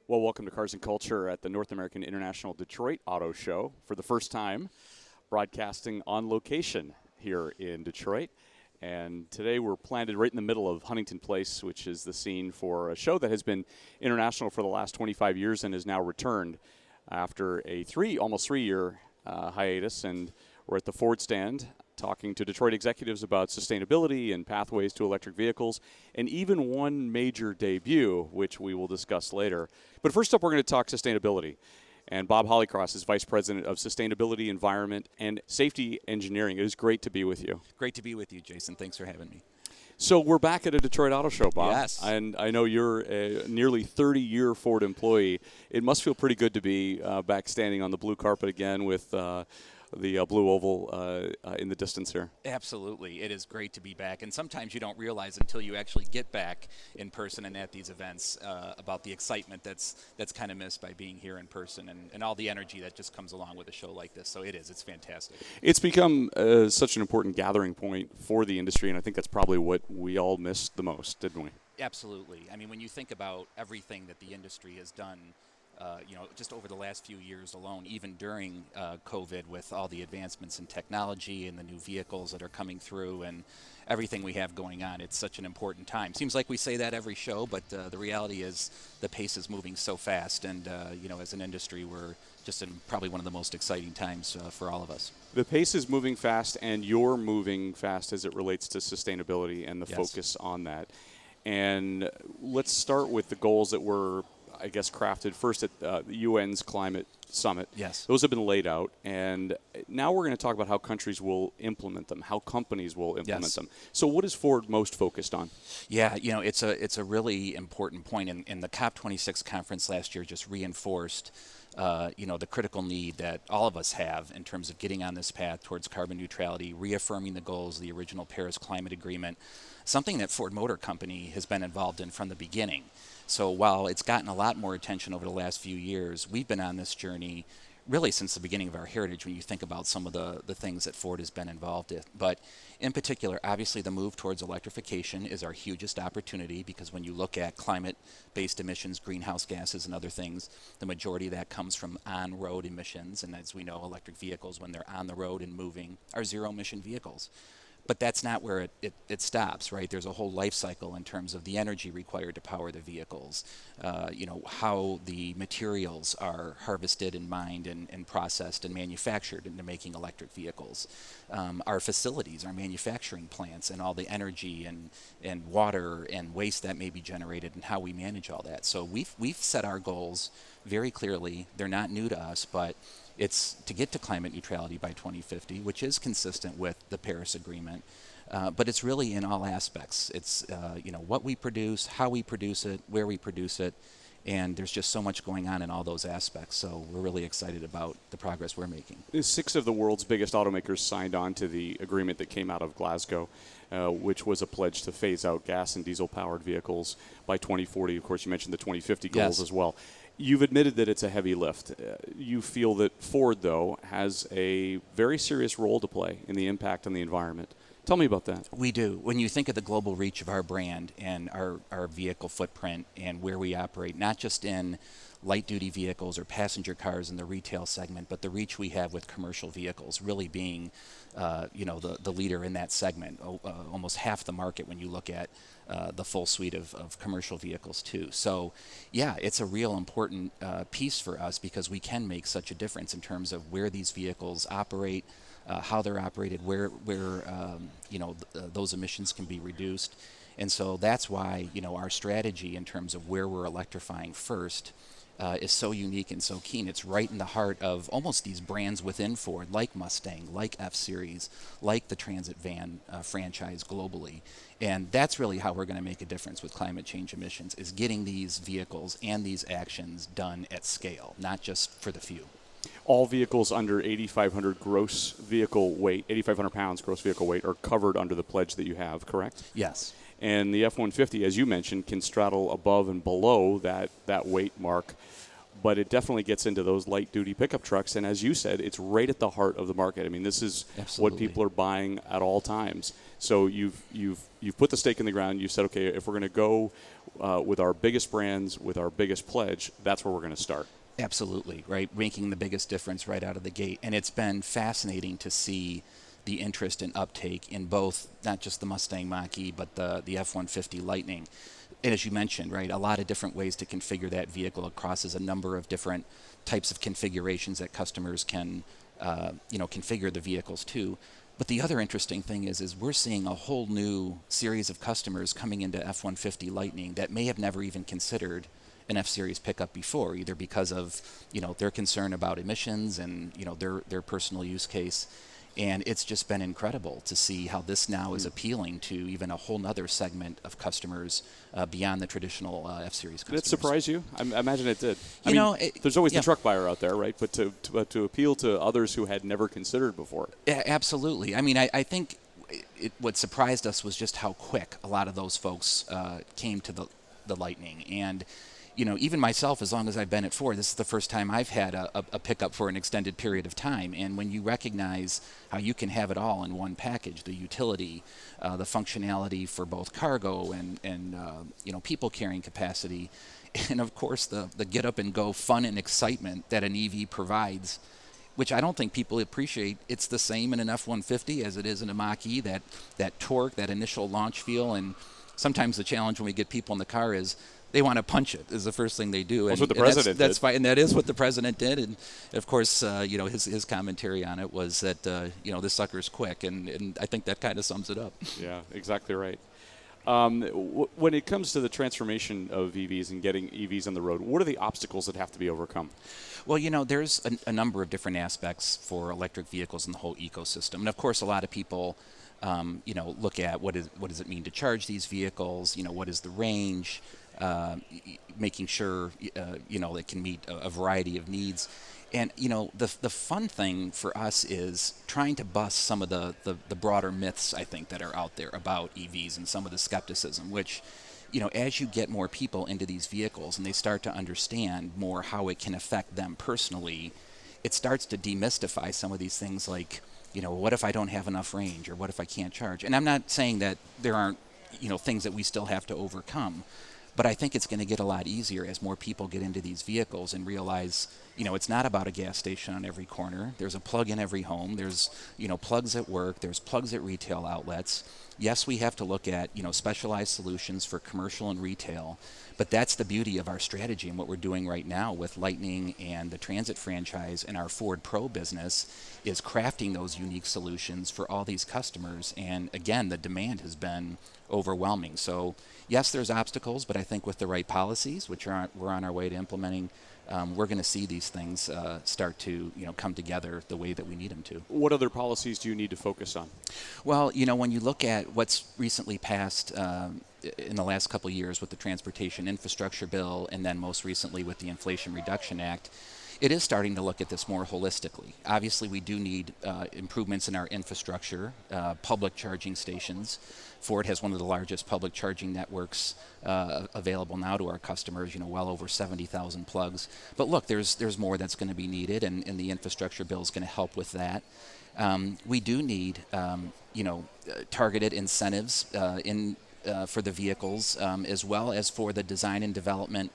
Well, welcome to Cars and Culture at the North American International Detroit Auto Show for the first time, broadcasting on location here in Detroit. And today we're planted right in the middle of Huntington Place, which is the scene for a show that has been international for the last 25 years and has now returned after a almost three-year hiatus. And we're at the Ford stand talking to Detroit executives about sustainability and pathways to electric vehicles, and even one major debut, which we will discuss later. But first up, we're going to talk sustainability. And Bob Holycross is Vice President of Sustainability, Environment, and Safety Engineering. It is great to be with you. Great to be with you, Jason. Thanks for having me. So we're back at a Detroit Auto Show, Bob. Yes. And I know you're a nearly 30-year Ford employee. It must feel pretty good to be back standing on the blue carpet again with the blue oval in the distance here. Absolutely. It is great to be back. And sometimes you don't realize until you actually get back in person and at these events about the excitement that's kind of missed by being here in person and all the energy that just comes along with a show like this. So it's fantastic. It's become such an important gathering point for the industry, and I think that's probably what we all missed the most, didn't we? Absolutely. I mean, when you think about everything that the industry has done, just over the last few years alone, even during COVID, with all the advancements in technology and the new vehicles that are coming through and everything we have going on, it's such an important time. Seems like we say that every show, but the reality is the pace is moving so fast, and as an industry, we're just in probably one of the most exciting times for all of us. The pace is moving fast, and you're moving fast as it relates to sustainability and the focus on that. And let's start with the goals that were, I guess, crafted first at the UN's Climate Summit. Yes. Those have been laid out, and now we're going to talk about how countries will implement them, how companies will implement them. So what is Ford most focused on? Yeah, it's a really important point, and the COP26 conference last year just reinforced the critical need that all of us have in terms of getting on this path towards carbon neutrality, reaffirming the goals of the original Paris Climate Agreement, something that Ford Motor Company has been involved in from the beginning. So while it's gotten a lot more attention over the last few years, we've been on this journey really since the beginning of our heritage when you think about some of the things that Ford has been involved in. But in particular, obviously the move towards electrification is our hugest opportunity, because when you look at climate-based emissions, greenhouse gases and other things, the majority of that comes from on-road emissions. And as we know, electric vehicles, when they're on the road and moving, are zero-emission vehicles. But that's not where it stops, right? There's a whole life cycle in terms of the energy required to power the vehicles, how the materials are harvested and mined and processed and manufactured into making electric vehicles. Our facilities, our manufacturing plants, and all the energy and water and waste that may be generated, and how we manage all that. So we've set our goals very clearly. They're not new to us, but it's to get to climate neutrality by 2050, which is consistent with the Paris Agreement. But it's really in all aspects. It's what we produce, how we produce it, where we produce it, and there's just so much going on in all those aspects. So we're really excited about the progress we're making. 6 of the world's biggest automakers signed on to the agreement that came out of Glasgow, which was a pledge to phase out gas and diesel-powered vehicles by 2040. Of course, you mentioned the 2050 goals as well. You've admitted that it's a heavy lift. You feel that Ford, though, has a very serious role to play in the impact on the environment. Tell me about that. We do. When you think of the global reach of our brand and our vehicle footprint and where we operate, not just in light-duty vehicles or passenger cars in the retail segment, but the reach we have with commercial vehicles, really being the leader in that segment, almost half the market when you look at the full suite of commercial vehicles too. So yeah, it's a real important piece for us, because we can make such a difference in terms of where these vehicles operate, how they're operated, where those emissions can be reduced. And so that's why our strategy in terms of where we're electrifying first is so unique and so keen. It's right in the heart of almost these brands within Ford, like Mustang, like F-Series, like the Transit van franchise globally. And that's really how we're going to make a difference with climate change emissions, is getting these vehicles and these actions done at scale, not just for the few. All vehicles under 8,500 gross vehicle weight, 8,500 pounds gross vehicle weight, are covered under the pledge that you have, correct? Yes. And the F-150, as you mentioned, can straddle above and below that weight mark. But it definitely gets into those light-duty pickup trucks. And as you said, it's right at the heart of the market. I mean, this is what people are buying at all times. So you've put the stake in the ground. You said, okay, if we're going to go with our biggest brands, with our biggest pledge, that's where we're going to start. Absolutely, right? Making the biggest difference right out of the gate. And it's been fascinating to see the interest and uptake in both, not just the Mustang Mach-E, but the F-150 Lightning. And as you mentioned, right, a lot of different ways to configure that vehicle. It crosses a number of different types of configurations that customers can, configure the vehicles to. But the other interesting thing is we're seeing a whole new series of customers coming into F-150 Lightning that may have never even considered an F-Series pickup before, either because of, their concern about emissions and, their personal use case. And it's just been incredible to see how this now is appealing to even a whole nother segment of customers beyond the traditional F-Series customers. Did it surprise you? I imagine it did. There's always yeah. the truck buyer out there, right? But to appeal to others who had never considered before. Yeah, absolutely. I mean, I think what surprised us was just how quick a lot of those folks came to the Lightning. And even myself, as long as I've been at Ford, this is the first time I've had a pickup for an extended period of time. And when you recognize how you can have it all in one package, the utility, the functionality for both cargo and people carrying capacity, and of course the get up and go fun and excitement that an EV provides, which I don't think people appreciate. It's the same in an F-150 as it is in a Mach-E, that torque, that initial launch feel. And sometimes the challenge when we get people in the car is they want to punch it, is the first thing they do. That's what the president did. That's fine, and that is what the president did. And of course, his commentary on it was that this sucker's quick, and I think that kind of sums it up. Yeah, exactly right. When it comes to the transformation of EVs and getting EVs on the road, what are the obstacles that have to be overcome? Well, there's a number of different aspects for electric vehicles in the whole ecosystem, and of course, a lot of people, look at what does it mean to charge these vehicles? What is the range? Making sure it can meet a variety of needs. And the fun thing for us is trying to bust some of the broader myths, I think, that are out there about EVs and some of the skepticism, which as you get more people into these vehicles and they start to understand more how it can affect them personally, it starts to demystify some of these things like, what if I don't have enough range, or what if I can't charge? And I'm not saying that there aren't things that we still have to overcome. But I think it's going to get a lot easier as more people get into these vehicles and realize, it's not about a gas station on every corner. There's a plug in every home. There's, plugs at work. There's plugs at retail outlets. Yes, we have to look at, specialized solutions for commercial and retail. But that's the beauty of our strategy and what we're doing right now with Lightning and the Transit franchise and our Ford Pro business is crafting those unique solutions for all these customers. And again, the demand has been overwhelming. So yes, there's obstacles, but I think with the right policies, which we're on our way to implementing, we're going to see these things start to come together the way that we need them to. What other policies do you need to focus on? Well, when you look at what's recently passed in the last couple of years with the Transportation Infrastructure Bill and then most recently with the Inflation Reduction Act, it is starting to look at this more holistically. Obviously, we do need improvements in our infrastructure, public charging stations. Ford has one of the largest public charging networks available now to our customers, well over 70,000 plugs. But look, there's more that's going to be needed, and the infrastructure bill is going to help with that. We do need, targeted incentives for the vehicles, as well as for the design and development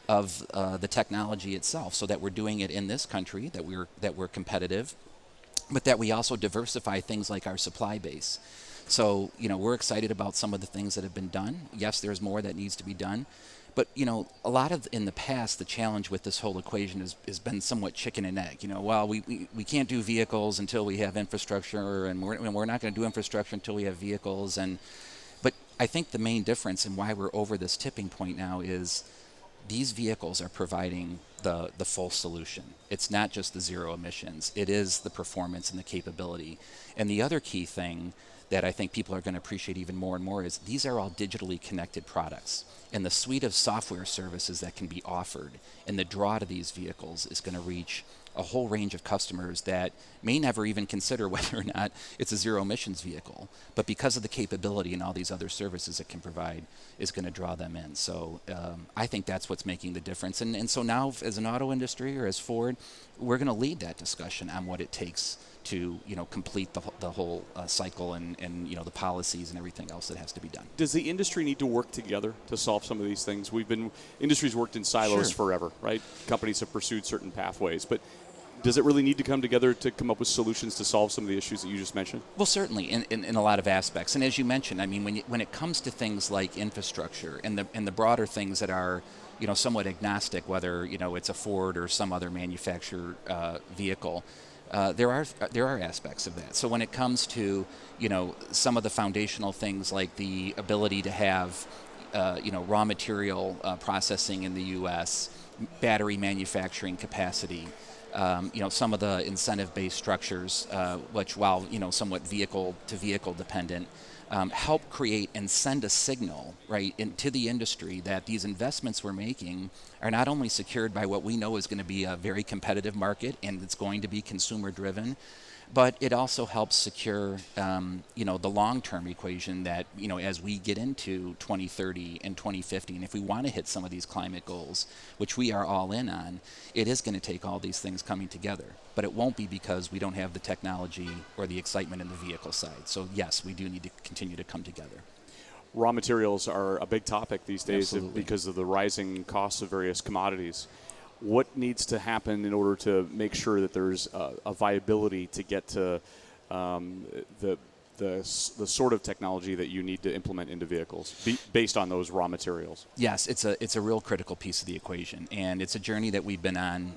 of the technology itself, so that we're doing it in this country, that we're competitive, but that we also diversify things like our supply base. So, we're excited about some of the things that have been done. Yes, there's more that needs to be done. But, a lot of, in the past, the challenge with this whole equation has been somewhat chicken and egg. Well, we can't do vehicles until we have infrastructure, and we're not going to do infrastructure until we have vehicles. But I think the main difference and why we're over this tipping point now is these vehicles are providing the full solution. It's not just the zero emissions. It is the performance and the capability. And the other key thing that I think people are going to appreciate even more and more is these are all digitally connected products. And the suite of software services that can be offered and the draw to these vehicles is going to reach a whole range of customers that may never even consider whether or not it's a zero emissions vehicle. But because of the capability and all these other services it can provide is going to draw them in. So I think that's what's making the difference. And so now as an auto industry or as Ford, we're going to lead that discussion on what it takes to complete the whole cycle and the policies and everything else that has to be done. Does the industry need to work together to solve some of these things? Industry's worked in silos forever, right? Companies have pursued certain pathways, but does it really need to come together to come up with solutions to solve some of the issues that you just mentioned? Well, certainly in a lot of aspects. And as you mentioned, I mean, when it comes to things like infrastructure and the broader things that are somewhat agnostic, whether it's a Ford or some other manufacturer vehicle, there are aspects of that. So when it comes to some of the foundational things like the ability to have raw material processing in the U.S., battery manufacturing capacity, some of the incentive-based structures, which while somewhat vehicle-to-vehicle dependent, help create and send a signal right into the industry that these investments we're making are not only secured by what we know is going to be a very competitive market and it's going to be consumer-driven, but it also helps secure, the long-term equation that, as we get into 2030 and 2050, and if we want to hit some of these climate goals, which we are all in on, it is going to take all these things coming together. But it won't be because we don't have the technology or the excitement in the vehicle side. So yes, we do need to continue to come together. Raw materials are a big topic these days Absolutely. because of the rising costs of various commodities. What needs to happen in order to make sure that there's a viability to get to the sort of technology that you need to implement into vehicles based on those raw materials? Yes, it's a real critical piece of the equation, and it's a journey that we've been on,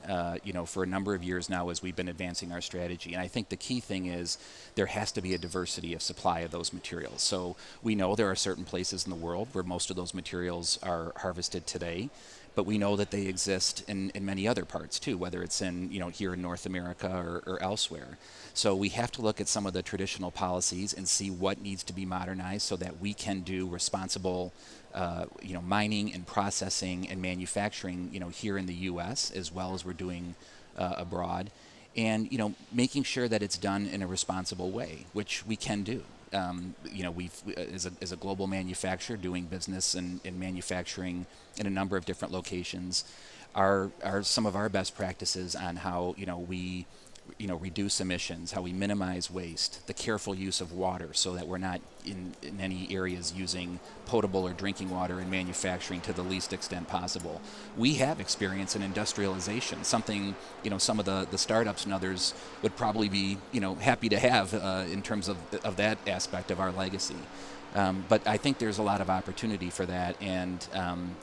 for a number of years now as we've been advancing our strategy. And I think the key thing is there has to be a diversity of supply of those materials. So we know there are certain places in the world where most of those materials are harvested today, but we know that they exist in many other parts too, whether it's in here in North America or elsewhere. So we have to look at some of the traditional policies and see what needs to be modernized so that we can do responsible mining and processing and manufacturing here in the U.S. as well as we're doing abroad, and making sure that it's done in a responsible way, which we can do. We've as a global manufacturer doing business and manufacturing in a number of different locations are some of our best practices on how we reduce emissions, how we minimize waste, the careful use of water so that we're not in any areas using potable or drinking water in manufacturing to the least extent possible. We have experience in industrialization, something some of the startups and others would probably be happy to have in terms of that aspect of our legacy. But I think there's a lot of opportunity for that, and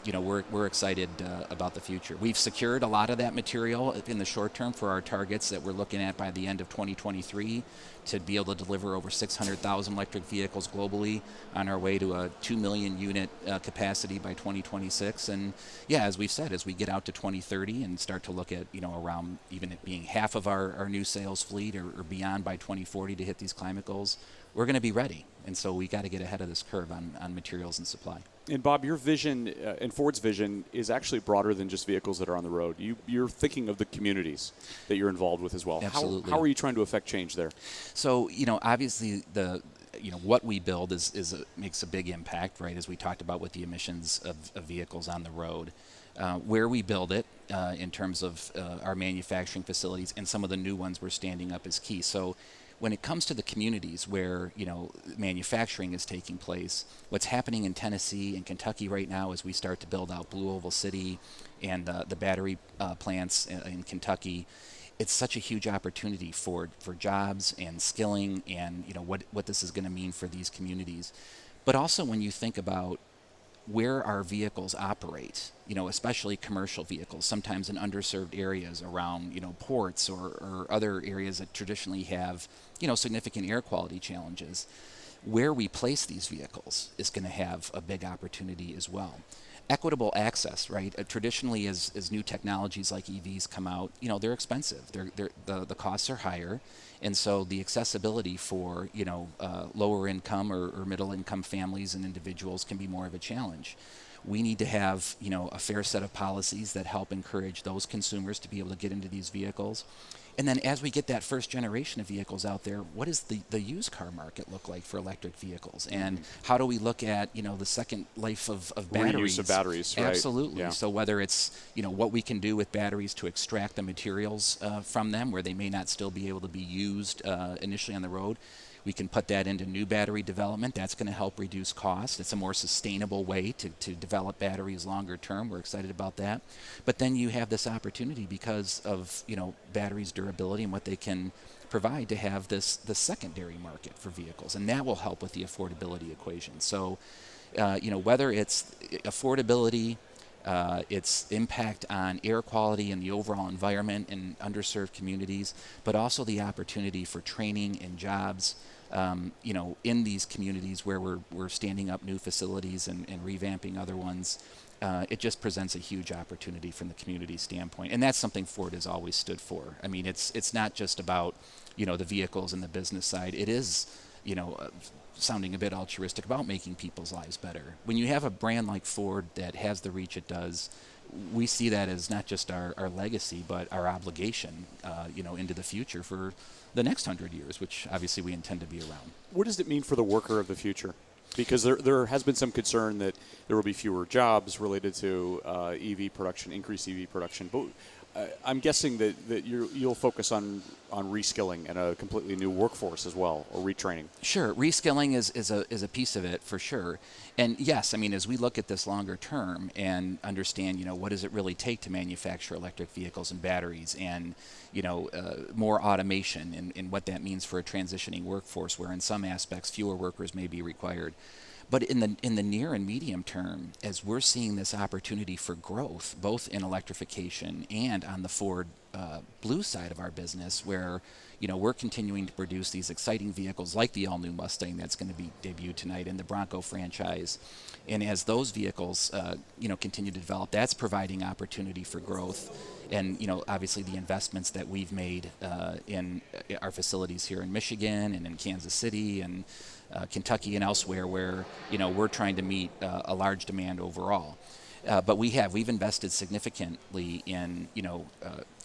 we're excited about the future. We've secured a lot of that material in the short term for our targets that we're looking at by the end of 2023 to be able to deliver over 600,000 electric vehicles globally, on our way to a 2 million unit capacity by 2026. And yeah, as we've said, as we get out to 2030 and start to look at around even it being half of our new sales fleet or beyond by 2040 to hit these climate goals, we're going to be ready. And so we got to get ahead of this curve on materials and supply. And Bob, your vision and Ford's vision is actually broader than just vehicles that are on the road. You're thinking of the communities that you're involved with as well. Absolutely. How are you trying to affect change there? So, obviously what we build makes a big impact, right, as we talked about with the emissions of vehicles on the road. Where we build it in terms of our manufacturing facilities and some of the new ones we're standing up is key. So when it comes to the communities where manufacturing is taking place, what's happening in Tennessee and Kentucky right now as we start to build out Blue Oval City and the battery plants in Kentucky, it's such a huge opportunity for jobs and skilling and what this is going to mean for these communities. But also when you think about where our vehicles operate, especially commercial vehicles, sometimes in underserved areas around, ports or other areas that traditionally have, significant air quality challenges, where we place these vehicles is going to have a big opportunity as well. Equitable access, right? Traditionally, as new technologies like EVs come out, they're expensive. The costs are higher, and so the accessibility for lower income or middle income families and individuals can be more of a challenge. we need to have, a fair set of policies that help encourage those consumers to be able to get into these vehicles. And then as we get that first generation of vehicles out there, what does the used car market look like for electric vehicles? And how do we look at, the second life of batteries? Reuse of batteries, right? Absolutely. Yeah. So whether it's, what we can do with batteries to extract the materials from them where they may not still be able to be used initially on the road, we can put that into new battery development. That's going to help reduce cost. It's a more sustainable way to develop batteries longer term. We're excited about that. But then you have this opportunity because of, batteries' durability and what they can provide to have the secondary market for vehicles. And that will help with the affordability equation. So, whether it's affordability, its impact on air quality and the overall environment in underserved communities, but also the opportunity for training and jobs, in these communities where we're standing up new facilities and revamping other ones. It just presents a huge opportunity from the community standpoint, and that's something Ford has always stood for. I mean, it's not just about the vehicles and the business side. It is sounding a bit altruistic about making people's lives better. When you have a brand like Ford that has the reach it does, we see that as not just our legacy, but our obligation, into the future for the next 100 years, which obviously we intend to be around. What does it mean for the worker of the future? Because there has been some concern that there will be fewer jobs related to EV production, increased EV production. But I'm guessing that you'll focus on reskilling and a completely new workforce as well, or retraining. Sure, reskilling is a piece of it for sure. And yes, I mean, as we look at this longer term and understand, what does it really take to manufacture electric vehicles and batteries, and more automation and what that means for a transitioning workforce, where in some aspects fewer workers may be required. But in the near and medium term, as we're seeing this opportunity for growth, both in electrification and on the Ford Blue side of our business, where we're continuing to produce these exciting vehicles like the all-new Mustang that's going to be debuted tonight, and the Bronco franchise. And as those vehicles continue to develop, that's providing opportunity for growth. And obviously the investments that we've made in our facilities here in Michigan and in Kansas City and Kentucky and elsewhere, where we're trying to meet a large demand overall. But we've invested significantly in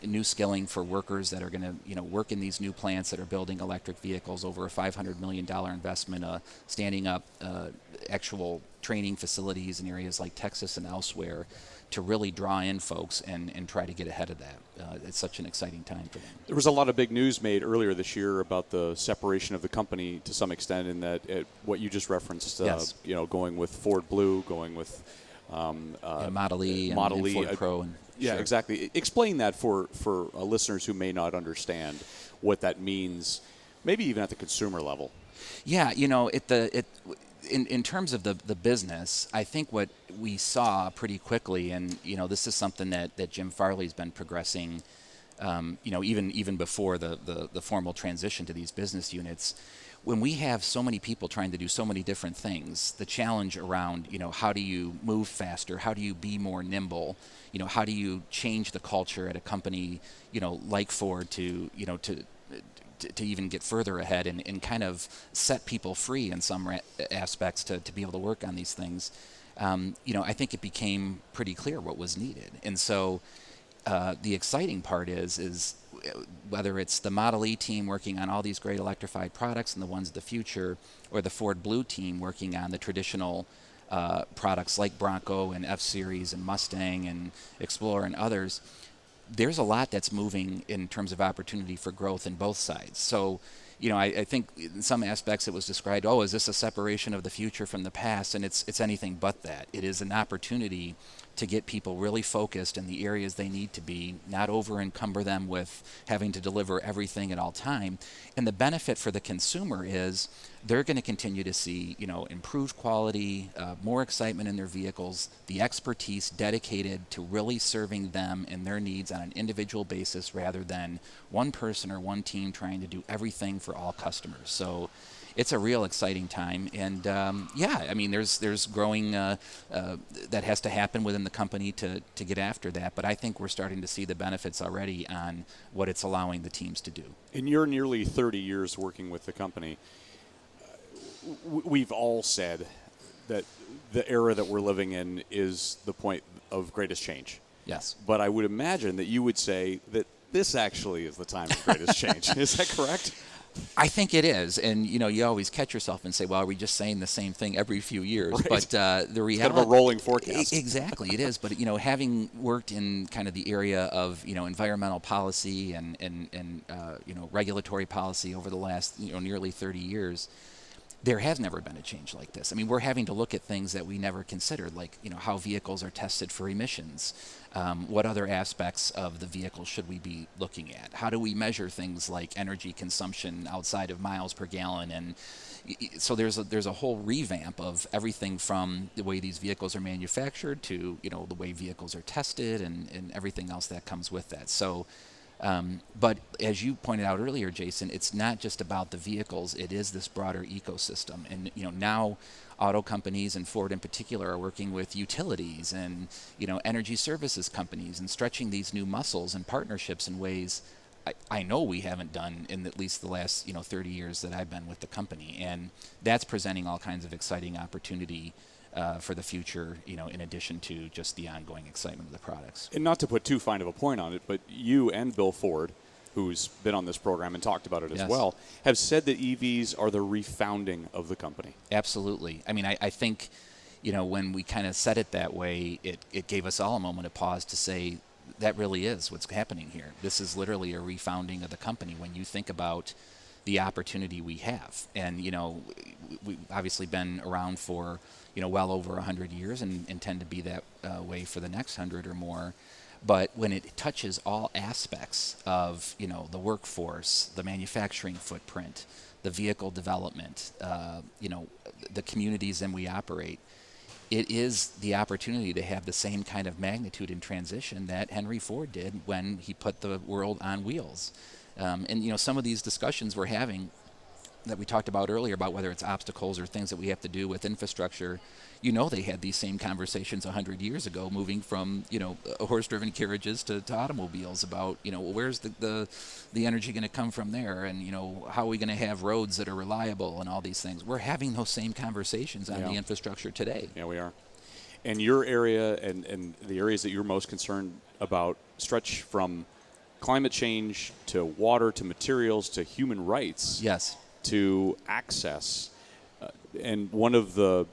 new skilling for workers that are going to work in these new plants that are building electric vehicles. Over a $500 million investment, standing up actual training facilities in areas like Texas and elsewhere to really draw in folks and try to get ahead of that. It's such an exciting time for them. There was a lot of big news made earlier this year about the separation of the company to some extent, in that what you just referenced, Yes. Going with Ford Blue, going with Model E Model and E, Ford Pro. And yeah, sure. exactly. Explain that for listeners who may not understand what that means, maybe even at the consumer level. Yeah, in terms of the business, I think what we saw pretty quickly, and this is something that Jim Farley's been progressing, even before the formal transition to these business units. When we have so many people trying to do so many different things, the challenge around, how do you move faster? How do you be more nimble? How do you change the culture at a company, like Ford to even get further ahead and kind of set people free in some aspects to be able to work on these things? I think it became pretty clear what was needed. And so the exciting part is whether it's the Model E team working on all these great electrified products and the ones of the future, or the Ford Blue team working on the traditional products like Bronco and F-Series and Mustang and Explorer and others, there's a lot that's moving in terms of opportunity for growth in both sides. So, I think in some aspects it was described, is this a separation of the future from the past? And it's anything but that. It is an opportunity to get people really focused in the areas they need to be, not over encumber them with having to deliver everything at all time. And the benefit for the consumer is they're going to continue to see, improved quality, more excitement in their vehicles, the expertise dedicated to really serving them and their needs on an individual basis, rather than one person or one team trying to do everything for all customers. So it's a real exciting time, and there's growing that has to happen within the company to get after that. But I think we're starting to see the benefits already on what it's allowing the teams to do. In your nearly 30 years working with the company, we've all said that the era that we're living in is the point of greatest change. Yes. But I would imagine that you would say that this actually is the time of greatest change. Is that correct? I think it is, and you always catch yourself and say, "Well, are we just saying the same thing every few years?" Right. But the reality, kind of a rolling forecast. Exactly, it is. But having worked in kind of the area of environmental policy and regulatory policy over the last nearly 30 years. There has never been a change like this. I mean, we're having to look at things that we never considered, like how vehicles are tested for emissions. What other aspects of the vehicle should we be looking at? How do we measure things like energy consumption outside of miles per gallon? And so there's a whole revamp of everything from the way these vehicles are manufactured to the way vehicles are tested and everything else that comes with that. So. But as you pointed out earlier, Jason, it's not just about the vehicles. It is this broader ecosystem. And, now auto companies and Ford in particular are working with utilities and, energy services companies and stretching these new muscles and partnerships in ways I know we haven't done in at least the last, 30 years that I've been with the company. And that's presenting all kinds of exciting opportunity for the future, in addition to just the ongoing excitement of the products. And not to put too fine of a point on it, but you and Bill Ford, who's been on this program and talked about it as well, have said that EVs are the refounding of the company. Absolutely. I mean, I think, when we kind of said it that way, it gave us all a moment of pause to say, that really is what's happening here. This is literally a refounding of the company when you think about the opportunity we have. And, we've obviously been around for, well over 100 years and intend to be that way for the next 100 or more. But when it touches all aspects of, the workforce, the manufacturing footprint, the vehicle development, the communities in we operate, it is the opportunity to have the same kind of magnitude and transition that Henry Ford did when he put the world on wheels. And some of these discussions we're having that we talked about earlier about whether it's obstacles or things that we have to do with infrastructure, they had these same conversations 100 years ago, moving from, horse-driven carriages to automobiles about, where's the energy going to come from there? And, how are we going to have roads that are reliable and all these things? We're having those same conversations on the infrastructure today. Yeah, we are. And your area and the areas that you're most concerned about stretch from climate change to water to materials to human rights. Yes. To access. And one of the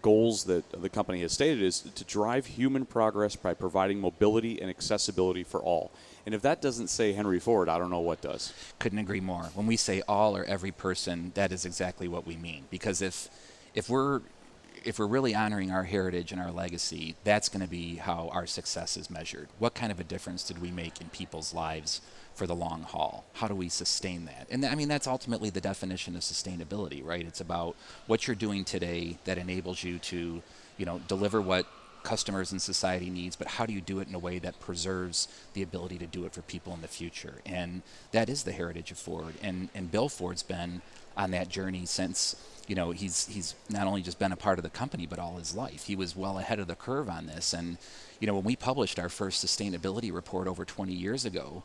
goals that the company has stated is to drive human progress by providing mobility and accessibility for all. And if that doesn't say Henry Ford, I don't know what does. Couldn't agree more. When we say all or every person, that is exactly what we mean. Because if we're really honoring our heritage and our legacy, that's going to be how our success is measured. What kind of a difference did we make in people's lives for the long haul? How do we sustain that? And I mean, that's ultimately the definition of sustainability, right? It's about what you're doing today that enables you to, deliver what customers and society needs, but how do you do it in a way that preserves the ability to do it for people in the future? And that is the heritage of Ford. And Bill Ford's been on that journey since, he's not only just been a part of the company, but all his life. He was well ahead of the curve on this. And, when we published our first sustainability report over 20 years ago,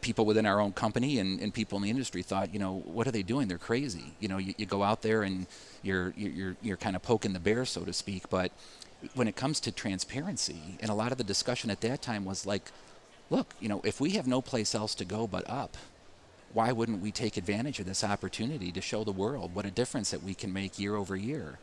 people within our own company and people in the industry thought, what are they doing? They're crazy. You go out there and you're kind of poking the bear, so to speak. But when it comes to transparency, and a lot of the discussion at that time was like, look, if we have no place else to go but up, why wouldn't we take advantage of this opportunity to show the world what a difference that we can make year over year?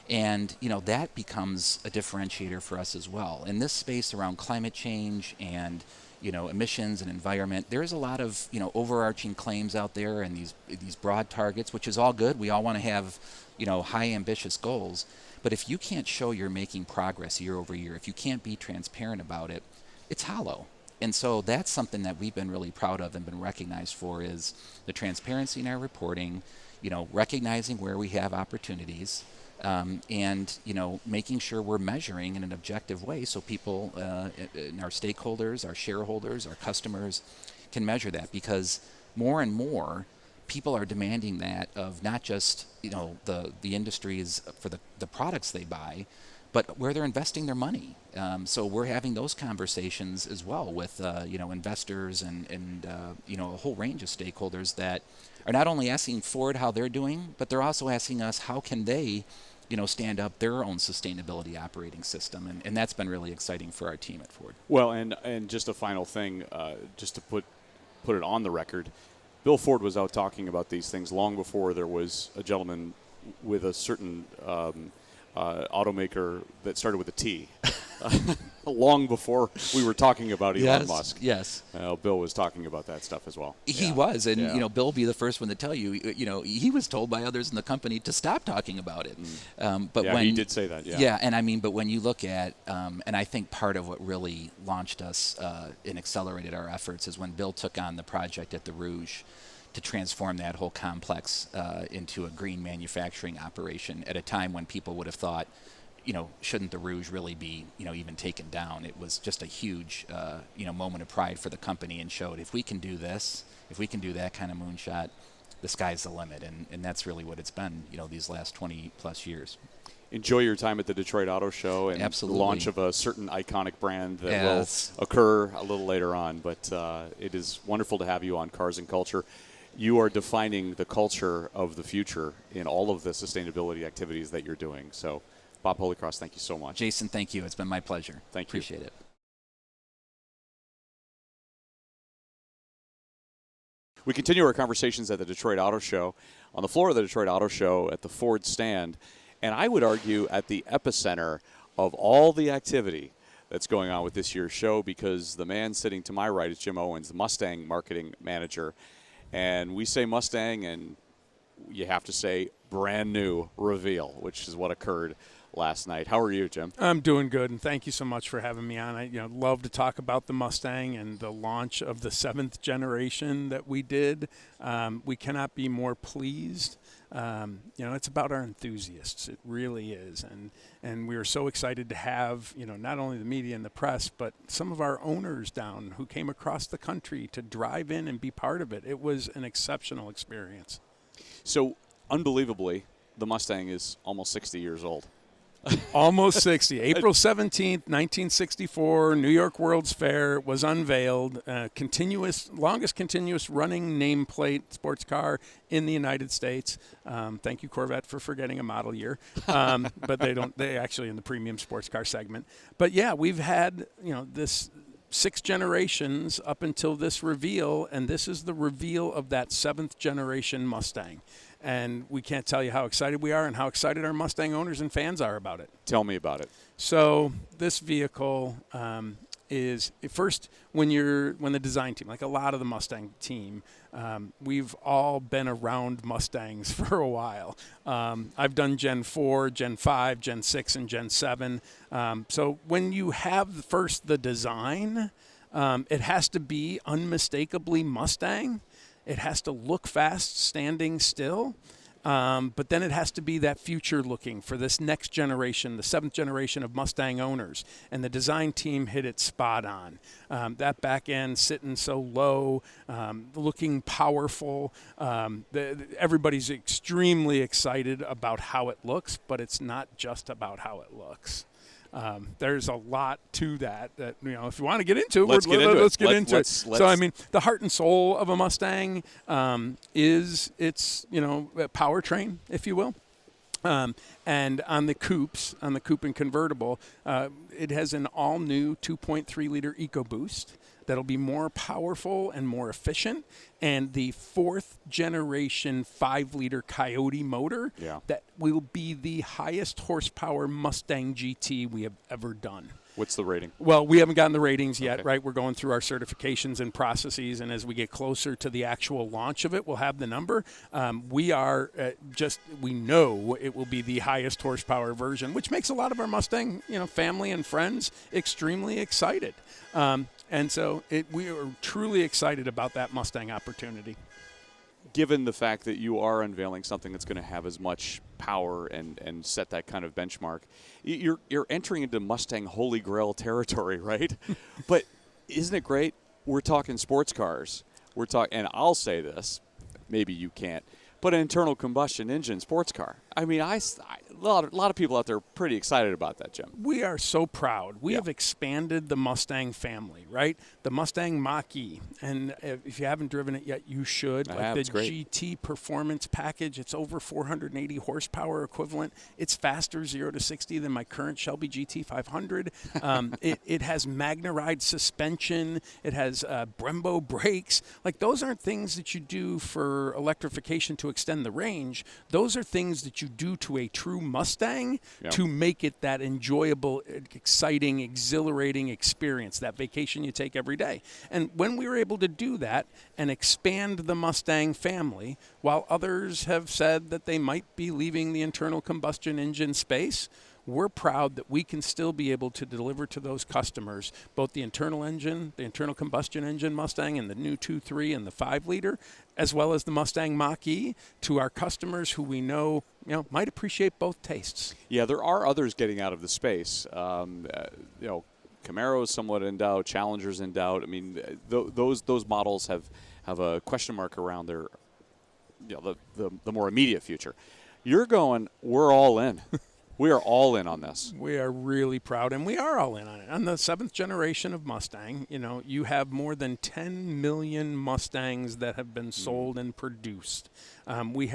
And, that becomes a differentiator for us as well. In this space around climate change and emissions and environment, there's a lot of, overarching claims out there and these broad targets, which is all good. We all want to have, high ambitious goals. But if you can't show you're making progress year over year, if you can't be transparent about it, it's hollow. And so that's something that we've been really proud of and been recognized for is the transparency in our reporting, recognizing where we have opportunities, and making sure we're measuring in an objective way so people, and our stakeholders, our shareholders, our customers can measure that, because more and more people are demanding that of not just the industries for the products they buy, but where they're investing their money. So we're having those conversations as well with investors and a whole range of stakeholders that are not only asking Ford how they're doing, but they're also asking us how can they stand up their own sustainability operating system, and that's been really exciting for our team at Ford. Well, and just a final thing, just to put it on the record, Bill Ford was out talking about these things long before there was a gentleman with a certain automaker that started with a T. Long before we were talking about Elon Musk. Yes. Bill was talking about that stuff as well. He was, and Bill will be the first one to tell you, he was told by others in the company to stop talking about it. But when he did say that. But when you look at, and I think part of what really launched us and accelerated our efforts is when Bill took on the project at the Rouge to transform that whole complex into a green manufacturing operation at a time when people would have thought, shouldn't the Rouge really be, even taken down? It was just a huge, moment of pride for the company, and showed if we can do this, if we can do that kind of moonshot, the sky's the limit. And that's really what it's been, these last 20 plus years. Enjoy your time at the Detroit Auto Show and Absolutely. the launch of a certain iconic brand that will occur a little later on. But it is wonderful to have you on Cars and Culture. You are defining the culture of the future in all of the sustainability activities that you're doing. So, Bob Holycross, thank you so much. Jason, thank you. It's been my pleasure. Thank you. Appreciate it. We continue our conversations at the Detroit Auto Show, on the floor of the Detroit Auto Show at the Ford stand, and I would argue at the epicenter of all the activity that's going on with this year's show, because the man sitting to my right is Jim Owens, the Mustang marketing manager. And we say Mustang, and you have to say brand new reveal, which is what occurred last night. How are you, Jim? I'm doing good, and thank you so much for having me on. I love to talk about the Mustang and the launch of the 7th generation that we did. We cannot be more pleased. It's about our enthusiasts. It really is. And we were so excited to have, not only the media and the press, but some of our owners down who came across the country to drive in and be part of it. It was an exceptional experience. So, unbelievably, the Mustang is almost 60 years old. Almost 60. April 17th, 1964, New York World's Fair was unveiled. Longest continuous running nameplate sports car in the United States. Thank you, Corvette, for forgetting a model year. But they actually in the premium sports car segment. But yeah, we've had, this 6 generations up until this reveal, and this is the reveal of that 7th generation Mustang. And we can't tell you how excited we are and how excited our Mustang owners and fans are about it. Tell me about it. So this vehicle is first when the design team, like a lot of the Mustang team, we've all been around Mustangs for a while. I've done Gen 4, Gen 5, Gen 6, and Gen 7. So when you have first the design, it has to be unmistakably Mustang. It has to look fast, standing still, but then it has to be that future looking for this next generation, the 7th generation of Mustang owners. And the design team hit it spot on. That back end sitting so low, looking powerful. Everybody's extremely excited about how it looks, but it's not just about how it looks. There's a lot to that if you want to get into it, let's get into it. So, I mean, the heart and soul of a Mustang is its, powertrain, if you will. And on the coupe and convertible, it has an all-new 2.3-liter EcoBoost that'll be more powerful and more efficient, and the 4th generation 5-liter Coyote motor that will be the highest horsepower Mustang GT we have ever done. What's the rating? Well, we haven't gotten the ratings yet, right? We're going through our certifications and processes, and as we get closer to the actual launch of it, we'll have the number. We know it will be the highest horsepower version, which makes a lot of our Mustang, family and friends extremely excited. And so we are truly excited about that Mustang opportunity. Given the fact that you are unveiling something that's going to have as much power and set that kind of benchmark, you're entering into Mustang Holy Grail territory, right? But isn't it great? We're talking sports cars. And I'll say this, maybe you can't, But an internal combustion engine sports car. I mean, a lot of people out there are pretty excited about that, Jim. We are so proud. We have expanded the Mustang family, right? The Mustang Mach-E. And if you haven't driven it yet, you should. It's great. GT Performance Package, it's over 480 horsepower equivalent. It's faster 0 to 60 than my current Shelby GT 500. It has Magna-Ride suspension. It has Brembo brakes. Like, those aren't things that you do for electrification to extend the range. Those are things that you do to a true Mustang to make it that enjoyable, exciting, exhilarating experience, that vacation you take every day. And when we were able to do that and expand the Mustang family, while others have said that they might be leaving the internal combustion engine space, we're proud that we can still be able to deliver to those customers both the internal engine, the internal combustion engine Mustang, and the new 2.3 and the 5-liter, as well as the Mustang Mach-E, to our customers who we know, might appreciate both tastes. Yeah, there are others getting out of the space. Camaro's somewhat in doubt, Challenger's in doubt. I mean, those models have a question mark around their, the more immediate future. You're going, we're all in. We are all in on this. We are really proud, and we are all in on it. On the 7th generation of Mustang, you have more than 10 million Mustangs that have been sold and produced. We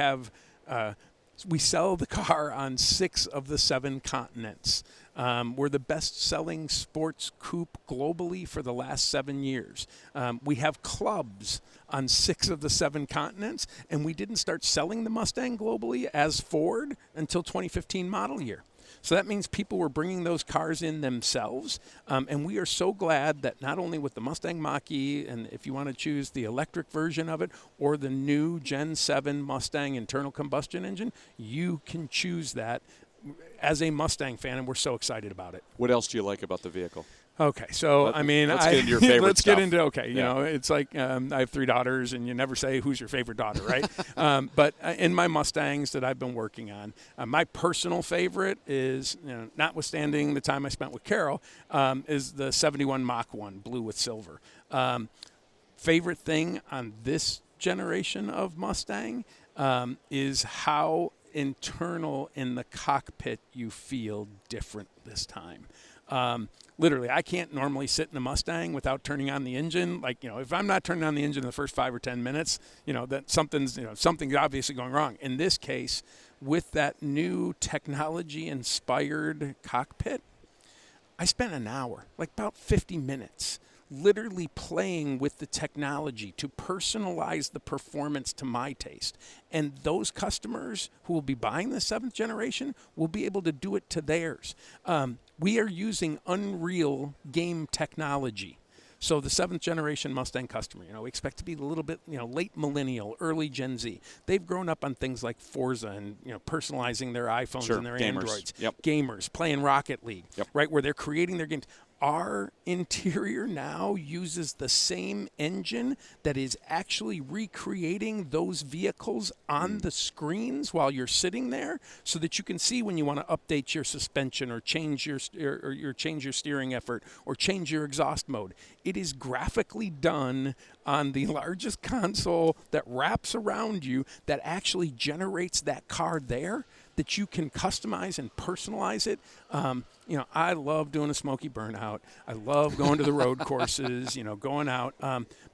sell the car on 6 of the 7 continents. We're the best-selling sports coupe globally for the last 7 years. We have clubs on 6 of the 7 continents, and we didn't start selling the Mustang globally as Ford until 2015 model year. So that means people were bringing those cars in themselves, and we are so glad that not only with the Mustang Mach-E, and if you want to choose the electric version of it, or the new Gen 7 Mustang internal combustion engine, you can choose that as a Mustang fan, and we're so excited about it. What else do you like about the vehicle? Okay, so let's get into your favorite let's stuff. get into it's like I have 3 daughters, and you never say who's your favorite daughter, right? But in my Mustangs that I've been working on, my personal favorite is, notwithstanding the time I spent with Carol, is the 71 Mach 1 blue with silver. Favorite thing on this generation of Mustang is how internal in the cockpit you feel different this time. Literally, I can't normally sit in a Mustang without turning on the engine. Like, if I'm not turning on the engine in the first 5 or 10 minutes, that something's obviously going wrong. In this case, with that new technology-inspired cockpit, I spent an hour, like about 50 minutes, literally playing with the technology to personalize the performance to my taste. And those customers who will be buying the 7th generation will be able to do it to theirs. We are using Unreal game technology. So the 7th generation Mustang customer, we expect to be a little bit, late millennial, early Gen Z. They've grown up on things like Forza and, personalizing their iPhones and their Androids. Gamers, playing Rocket League, right, where they're creating their games. Our interior now uses the same engine that is actually recreating those vehicles on the screens while you're sitting there, so that you can see when you want to update your suspension or change your steering effort or change your exhaust mode. It is graphically done on the largest console that wraps around you that actually generates that car there, that you can customize and personalize it. I love doing a smoky burnout. I love going to the road courses, going out.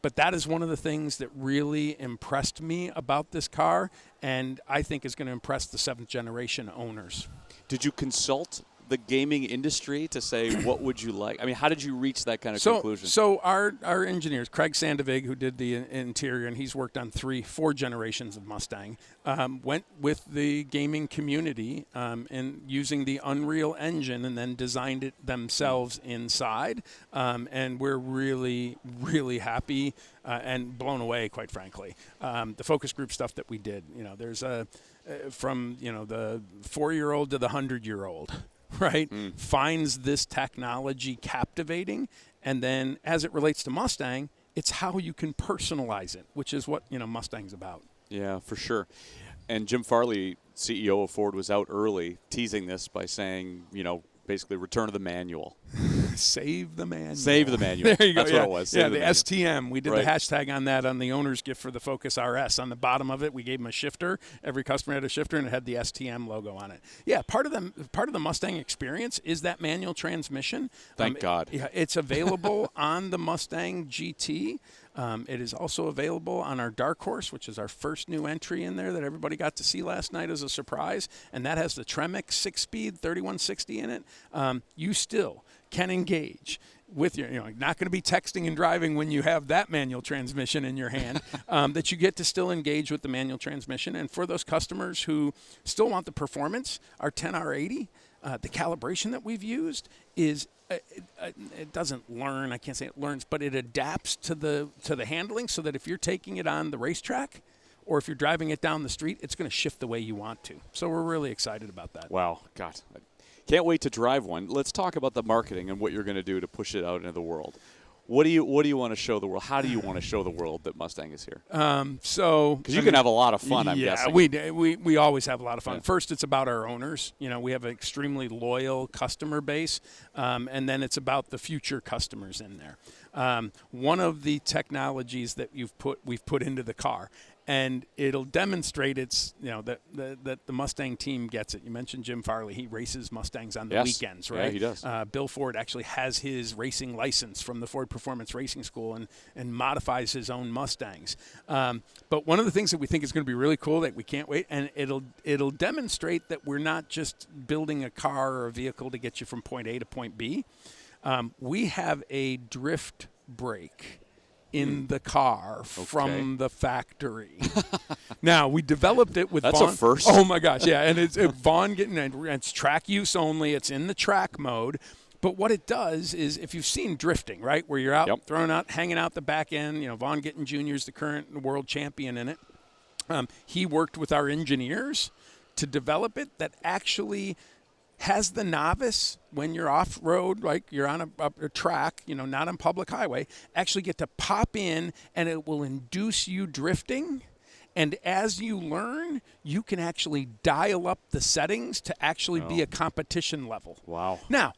But that is one of the things that really impressed me about this car, and I think is going to impress the 7th generation owners. Did you consult the gaming industry to say, what would you like? I mean, how did you reach that kind of conclusion? So our engineers, Craig Sandevig, who did the interior, and he's worked on 4 generations of Mustang, went with the gaming community and using the Unreal Engine, and then designed it themselves inside. And we're really, really happy and blown away, quite frankly. The focus group stuff that we did, there's from the 4-year-old to the 100-year-old. Right, finds this technology captivating, and then as it relates to Mustang, it's how you can personalize it, which is what Mustang's about. Yeah, for sure. And Jim Farley, CEO of Ford, was out early teasing this by saying, basically return to the manual. Save the manual. Save the manual. There you go. That's what it was. Yeah, Save the manual. STM. We did Right. the hashtag on that on the owner's gift for the Focus RS. On the bottom of it, we gave them a shifter. Every customer had a shifter, and it had the STM logo on it. Yeah, part of the Mustang experience is that manual transmission. Thank God. Yeah, it's available on the Mustang GT. It is also available on our Dark Horse, which is our first new entry in there that everybody got to see last night as a surprise, and that has the Tremec 6-speed 3160 in it. You still can engage with your, not going to be texting and driving when you have that manual transmission in your hand, that you get to still engage with the manual transmission. And for those customers who still want the performance, our 10R80, the calibration that we've used is it doesn't learn. I can't say it learns, but it adapts to the handling so that if you're taking it on the racetrack or if you're driving it down the street, it's going to shift the way you want to. So we're really excited about that. Wow. God. I can't wait to drive one. Let's talk about the marketing and what you're going to do to push it out into the world. What do you want to show the world? How do you want to show the world that Mustang is here? Because you can have a lot of fun, I'm guessing. We always have a lot of fun. Yeah. First, it's about our owners. We have an extremely loyal customer base, and then it's about the future customers in there. One of the technologies that we've put into the car, and it'll demonstrate that the Mustang team gets it. You mentioned Jim Farley. He races Mustangs on the weekends, right? Yeah, he does. Bill Ford actually has his racing license from the Ford Performance Racing School and modifies his own Mustangs. But one of the things that we think is going to be really cool that we can't wait, and it'll demonstrate that we're not just building a car or a vehicle to get you from point A to point B. We have a drift brake in the car from the factory. Now, we developed it with That's Vaughn. a first. Oh, my gosh, yeah. And it's Vaughn it's track use only. It's in the track mode. But what it does is, if you've seen drifting, right, where you're out, hanging out the back end, Vaughn Gittin Jr. is the current world champion in it. He worked with our engineers to develop it that actually has the novice, when you're off-road, like you're on a track, not on public highway, actually get to pop in, and it will induce you drifting. And as you learn, you can actually dial up the settings to actually be a competition level. Wow. Now,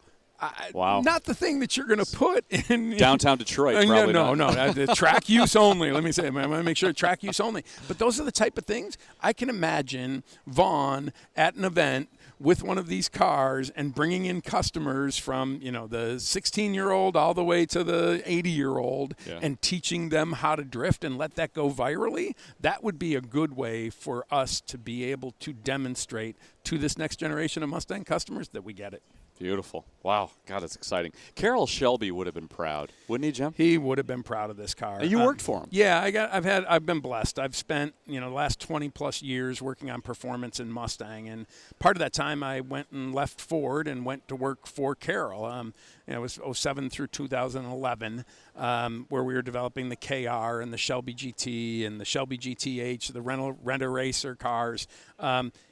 not the thing that you're going to put in Downtown Detroit, probably no, not. the track use only. Let me say, I'm going to make sure track use only. But those are the type of things I can imagine Vaughn at an event with one of these cars and bringing in customers from, the 16-year-old all the way to the 80-year-old and teaching them how to drift and let that go virally. That would be a good way for us to be able to demonstrate to this next generation of Mustang customers that we get it. Beautiful. Wow. God, it's exciting. Carroll Shelby would have been proud, wouldn't he, Jim? He would have been proud of this car. And you worked for him. Yeah, I've been blessed. I've spent, the last 20 plus years working on performance in Mustang, and part of that time I went and left Ford and went to work for Carroll. It was 07 through 2011, where we were developing the KR and the Shelby GT and the Shelby GTH, the Rent-A-Racer cars.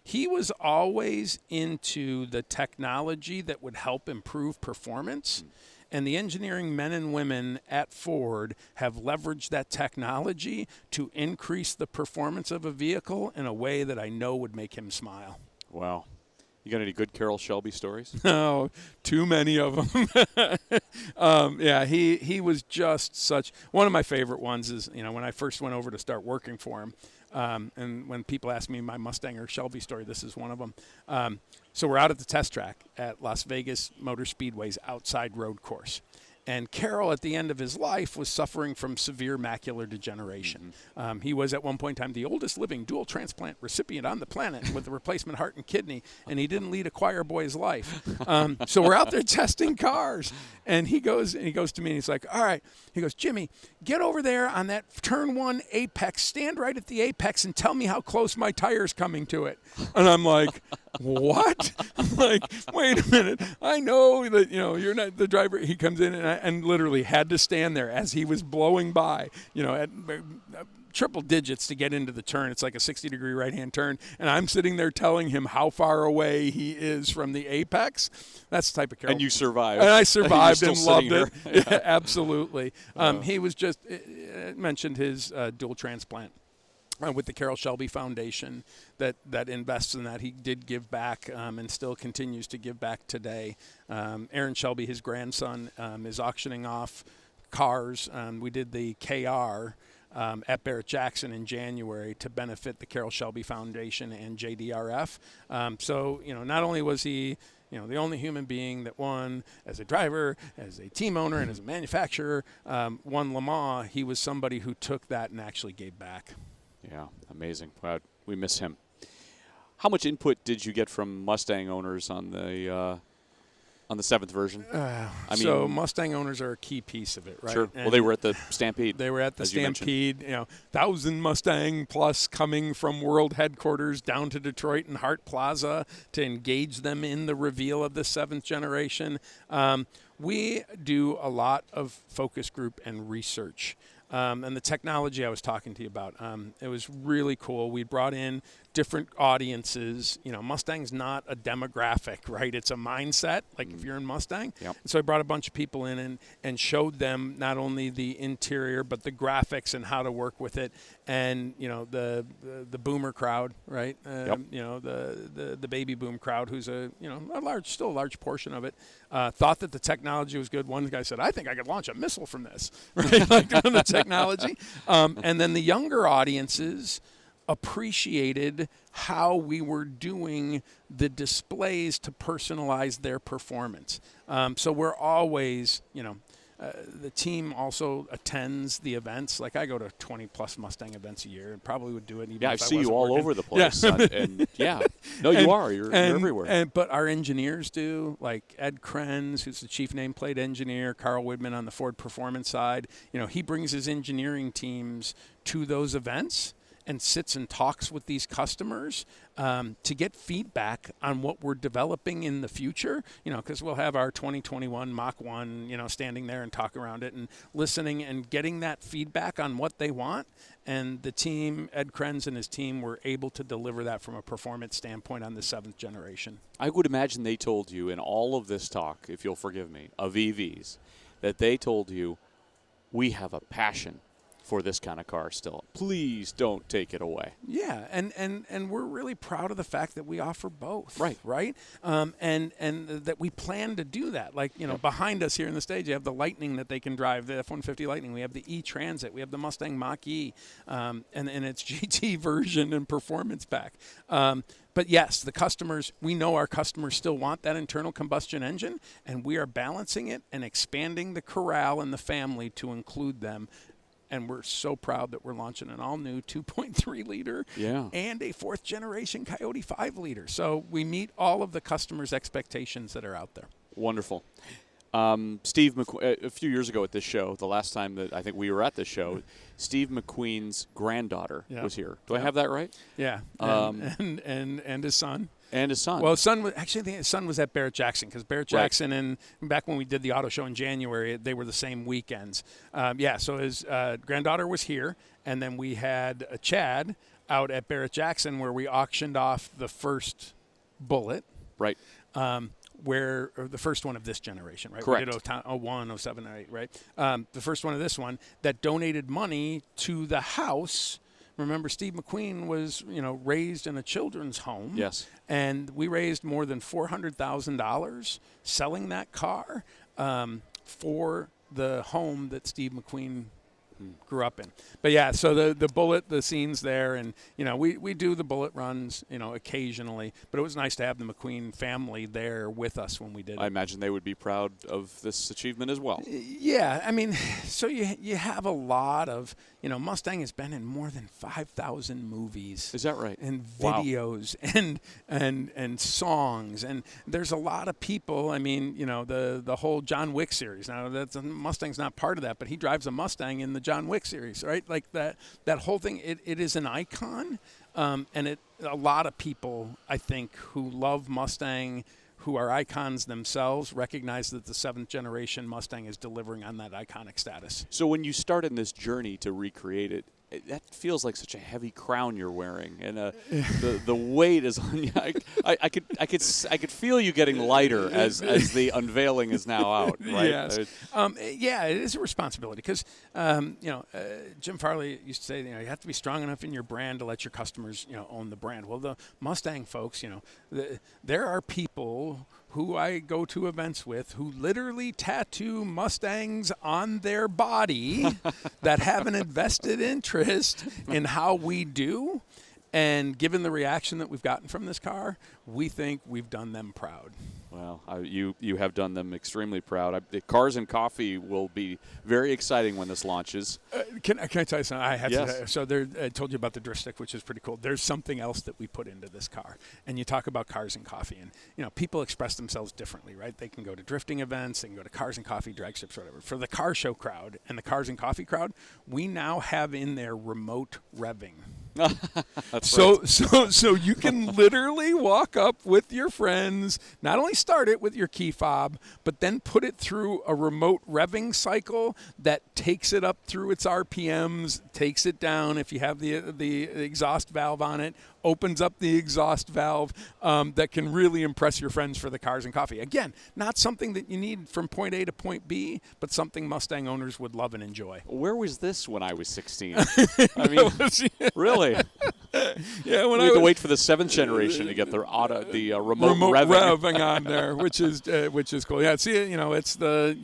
He was always into the technology that would help improve performance. And the engineering men and women at Ford have leveraged that technology to increase the performance of a vehicle in a way that I know would make him smile. Wow. You got any good Carroll Shelby stories? No, too many of them. He was just such – one of my favorite ones is, when I first went over to start working for him, and when people ask me my Mustang or Shelby story, this is one of them. So we're out at the test track at Las Vegas Motor Speedway's outside road course. And Carroll, at the end of his life, was suffering from severe macular degeneration. He was, at one point in time, the oldest living dual transplant recipient on the planet with a replacement heart and kidney, and he didn't lead a choir boy's life. So we're out there testing cars, and he goes to me, and he's like, all right. He goes, Jimmy, get over there on that turn 1 apex, stand right at the apex, and tell me how close my tire's coming to it. And I'm like, what? I'm like, wait a minute. I know that, you're not the driver. He comes in and literally had to stand there as he was blowing by, at triple digits to get into the turn. It's like a 60-degree right-hand turn. And I'm sitting there telling him how far away he is from the apex. That's the type of Carroll. And you survived. And I survived and loved it. Yeah. Absolutely. He was just mentioned his dual transplant. with the Carroll Shelby Foundation that invests in that. He did give back and still continues to give back today. Aaron Shelby, his grandson, is auctioning off cars. We did the KR at Barrett Jackson in January to benefit the Carroll Shelby Foundation and JDRF. So, not only was he the only human being that won as a driver, as a team owner, and as a manufacturer, won Le Mans, he was somebody who took that and actually gave back. Yeah, amazing. Wow, we miss him. How much input did you get from Mustang owners on the 7th version? So Mustang owners are a key piece of it, right? Sure. And well, they were at the Stampede. They were at the Stampede. 1,000 Mustang plus coming from world headquarters down to Detroit and Hart Plaza to engage them in the reveal of the 7th generation. We do a lot of focus group and research. And the technology I was talking to you about, it was really cool. We brought in different audiences. Mustang's not a demographic, right? It's a mindset, like if you're in Mustang. Yep. And so I brought a bunch of people in and showed them not only the interior, but the graphics and how to work with it. And, the boomer crowd, right? Yep. The baby boom crowd, who's still a large portion of it, thought that the technology was good. One guy said, I think I could launch a missile from this, right? Like on the technology. And then the younger audiences appreciated how we were doing the displays to personalize their performance. So we're always, the team also attends the events. Like I go to 20-plus Mustang events a year and probably would do it even if I see wasn't you all working. over the place. No, you are. You're everywhere. But our engineers do, like Ed Krenz, who's the chief nameplate engineer, Carl Widman on the Ford Performance side. He brings his engineering teams to those events and sits and talks with these customers to get feedback on what we're developing in the future, because we'll have our 2021 Mach 1, standing there and talk around it and listening and getting that feedback on what they want. And the team, Ed Krenz and his team, were able to deliver that from a performance standpoint on the 7th generation. I would imagine they told you in all of this talk, if you'll forgive me, of EVs, that they told you, we have a passion for this kind of car still. Please don't take it away. Yeah, and we're really proud of the fact that we offer both. Right. And that we plan to do that. Like, behind us here in the stage, you have the Lightning that they can drive, the F-150 Lightning. We have the E-Transit. We have the Mustang Mach-E and its GT version and performance pack. But yes, the customers, we know our customers still want that internal combustion engine, and we are balancing it and expanding the corral and the family to include them. And we're so proud that we're launching an all-new 2.3 liter and a 4th generation Coyote 5 liter. So we meet all of the customers' expectations that are out there. Wonderful. Steve McQueen, a few years ago at this show, the last time that I think we were at this show, Steve McQueen's granddaughter was here. Do I have that right? Yeah. And his son. And his son. Well, his son was at Barrett Jackson, because Barrett Jackson and back when we did the auto show in January, they were the same weekends. So his granddaughter was here, and then we had a Chad out at Barrett Jackson where we auctioned off the first Bullet. Right. Or the first one of this generation, right? Correct. We did 01, 07, 08, right? The first one of this one that donated money to the house. Remember, Steve McQueen was, raised in a children's home. Yes. And we raised more than $400,000 selling that car for the home that Steve McQueen grew up in. But yeah, so the Bullet, the scenes there, and we do the Bullet runs occasionally, but it was nice to have the McQueen family there with us when we did it. I imagine they would be proud of this achievement as well. Yeah, I mean, so you have a lot of Mustang has been in more than 5,000 movies. Is that right? And videos and songs, and there's a lot of people. I mean, the whole John Wick series. Now Mustang's not part of that, but he drives a Mustang in the John Wick series, right? Like that whole thing. It is an icon, and a lot of people, I think, who love Mustang, who are icons themselves, recognize that the 7th generation Mustang is delivering on that iconic status. So when you started this journey to recreate it, that feels like such a heavy crown you're wearing, and the weight is on you. I could feel you getting lighter as the unveiling is now out. Right? Yes. Yeah, it is a responsibility because Jim Farley used to say, you have to be strong enough in your brand to let your customers, own the brand. Well, the Mustang folks, there are people who I go to events with who literally tattoo Mustangs on their body that have an invested interest in how we do. And given the reaction that we've gotten from this car, we think we've done them proud. Well, you have done them extremely proud. The Cars and Coffee will be very exciting when this launches. Can I tell you something? Yes. So I told you about the drift stick, which is pretty cool. There's something else that we put into this car. And you talk about Cars and Coffee. And, people express themselves differently, right? They can go to drifting events. They can go to Cars and Coffee drag strips, whatever. For the car show crowd and the Cars and Coffee crowd, we now have in there remote revving. So you can literally walk up with your friends, not only start it with your key fob, but then put it through a remote revving cycle that takes it up through its RPMs, takes it down if you have the exhaust valve on it, opens up the exhaust valve that can really impress your friends for the Cars and Coffee. Again, not something that you need from point A to point B, but something Mustang owners would love and enjoy. Where was this when I was 16? I mean, really? Yeah, we had to wait for the 7th generation to get the remote revving on there, which is cool. Yeah, see, it's the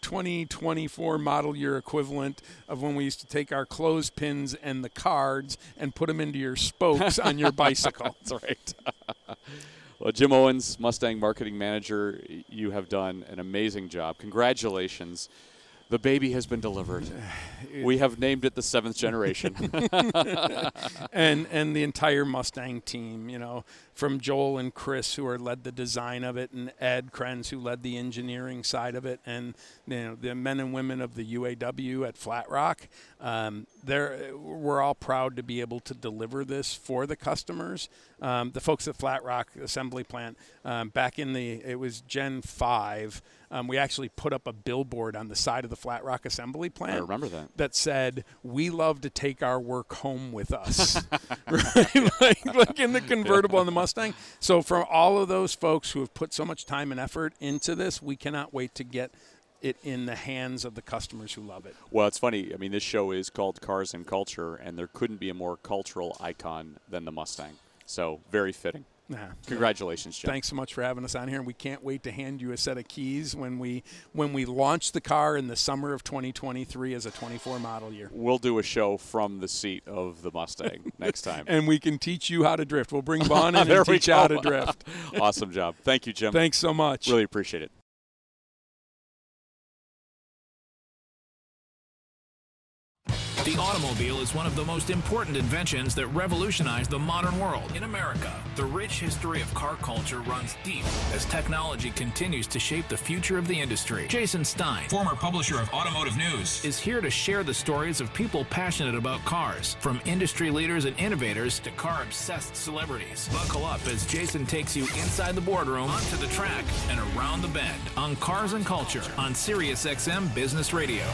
2024 model year equivalent of when we used to take our clothespins and the cards and put them into your spokes on your bicycle. That's right. Well, Jim Owens, Mustang marketing manager, you have done an amazing job. Congratulations. The baby has been delivered. We have named it the 7th generation. and the entire Mustang team, from Joel and Chris, who led the design of it, and Ed Krenz, who led the engineering side of it, and the men and women of the UAW at Flat Rock. We're all proud to be able to deliver this for the customers. The folks at Flat Rock Assembly Plant, back it was Gen 5, we actually put up a billboard on the side of the Flat Rock Assembly Plant. I remember that. That said, "We love to take our work home with us," right? like in the convertible on the Mustang. So for all of those folks who have put so much time and effort into this, we cannot wait to get it in the hands of the customers who love it. Well, it's funny. I mean, this show is called Cars and Culture, and there couldn't be a more cultural icon than the Mustang. So very fitting. Yeah. Congratulations, Jim. Thanks so much for having us on here, and we can't wait to hand you a set of keys when we launch the car in the summer of 2023 as a 24 model year. We'll do a show from the seat of the Mustang next time. And we can teach you how to drift. We'll bring Vaughn in and teach you how to drift. Awesome job. Thank you, Jim. Thanks so much. Really appreciate it. The automobile is one of the most important inventions that revolutionized the modern world. In America, the rich history of car culture runs deep as technology continues to shape the future of the industry. Jason Stein, former publisher of Automotive News, is here to share the stories of people passionate about cars, from industry leaders and innovators to car-obsessed celebrities. Buckle up as Jason takes you inside the boardroom, onto the track, and around the bend on Cars and Culture on SiriusXM Business Radio.